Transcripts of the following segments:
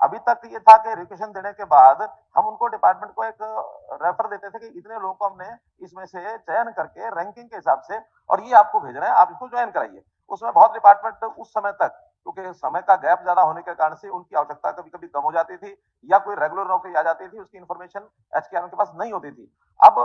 अभी तक ये था कि रिक्वेशन देने के बाद हम उनको डिपार्टमेंट को एक रेफर देते थे कि इतने लोगों को हमने इसमें से चयन करके रैंकिंग के हिसाब से और ये आपको भेज रहे हैं, आप इसको ज्वाइन कराइए। उसमें बहुत डिपार्टमेंट उस समय तक, क्योंकि समय का गैप ज्यादा होने के कारण से उनकी आवश्यकता कभी कभी कम हो जाती थी, या कोई रेगुलर नौकरी आ जाती थी, उसकी इन्फॉर्मेशन एचकेआरएम के पास नहीं होती थी। अब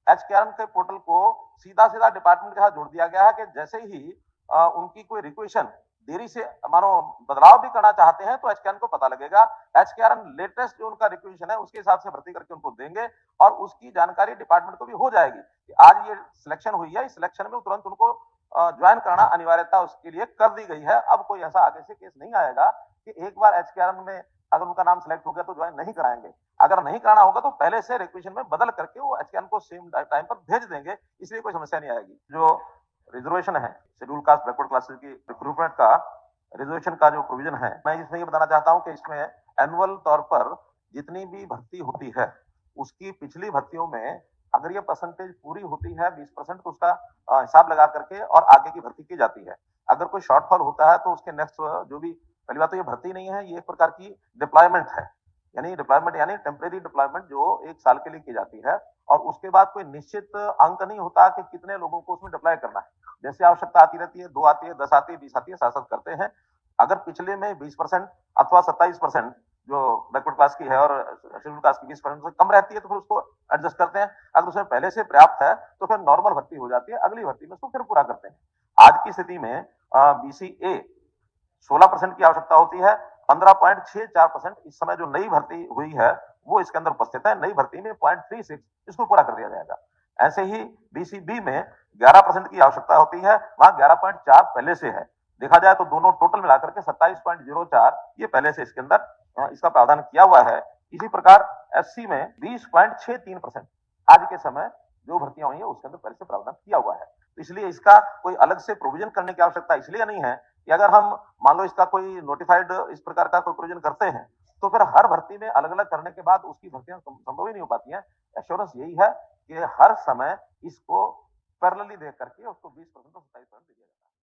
एचकेआरएम के पोर्टल को सीधा सीधा डिपार्टमेंट के साथ जोड़ दिया गया है कि जैसे ही उनकी कोई रिक्वेशन देरी से मानो बदलाव भी करना चाहते हैं तो एचकेआरएम को पता लगेगा। एचकेआरएम लेटेस्ट जो उनका रिक्वेशन है उसके हिसाब से भर्ती करके उनको देंगे और उसकी जानकारी डिपार्टमेंट को भी हो जाएगी कि आज ये सिलेक्शन हुई है, इस सिलेक्शन में तुरंत उनको ज्वाइन कराना अनिवार्यता उसके लिए कर दी गई है। अब कोई ऐसा आगे से केस नहीं आएगा कि एक बार एचकेआरएम में अगर उनका नाम सिलेक्ट हो गया तो ज्वाइन नहीं कराएंगे। अगर नहीं कराना होगा तो पहले से रिक्वेशन में बदल करके वो एचकेआरएम को सेम टाइम पर भेज देंगे, इसलिए कोई समस्या नहीं आएगी। जो रिजर्वेशन है शेड्यूल कास्ट बैकवर्ड क्लासेस की रिक्रूटमेंट का, रिजर्वेशन का जो प्रोविजन है, मैं इसमें ये बताना चाहता हूं कि इसमें एनुअल तौर पर जितनी भी भर्ती होती है उसकी पिछली भर्तियों में अगर ये परसेंटेज पूरी होती है 20% तो उसका हिसाब लगा करके और आगे की भर्ती की जाती है। अगर कोई शॉर्टफॉल होता है तो उसके नेक्स्ट जो भी, पहली बात तो ये भर्ती नहीं है, ये एक प्रकार की डिप्लॉयमेंट है, यानी डिप्लॉयमेंट यानी टेम्परेरी डिप्लॉयमेंट जो एक साल के लिए की जाती है और उसके बाद कोई निश्चित अंक नहीं होता कि कितने लोगों को उसमें डिप्लॉय करना है। जैसे आवश्यकता आती रहती है, 2 आती है, 10 आती है, 20 आती है, साथ-साथ करते हैं। अगर पिछले में 20% अथवा 27% जो बैकवर्ड क्लास की है और शेड्यूल कास्ट की 20% से कम रहती है तो फिर उसको एडजस्ट करते हैं। अगर उसमें पहले से पर्याप्त है तो फिर नॉर्मल भर्ती हो जाती है, अगली भर्ती में उसको फिर पूरा करते हैं। आज की स्थिति में बीसीए 16% की आवश्यकता होती है, 15.64% इस समय जो नई भर्ती हुई है वो इसके अंदर उपस्थित है। नई भर्ती में 0.36 इसको पूरा कर दिया जाएगा। ऐसे ही बीसीबी में 11% की आवश्यकता होती है, वहां 11.4 पहले से है। देखा जाए तो दोनों टोटल मिलाकर के 27.04 ये पहले से इसके अंदर इसका प्रावधान किया हुआ है। इसी प्रकार एससी में 20.63% आज के समय जो भर्तियां हुई है उसके अंदर पहले से प्रावधान किया हुआ है। तो इसलिए इसका कोई अलग से प्रोविजन करने की आवश्यकता इसलिए नहीं है कि अगर हम मान लो इसका कोई नोटिफाइड इस प्रकार का कोई प्रोविजन करते हैं तो फिर हर भर्ती में अलग अलग करने के बाद उसकी भर्तियां संभव ही नहीं हो पाती हैं। एश्योरेंस यही है कि हर समय इसको पैरेलली देख करके उसको 20% और 27% दिया जाए।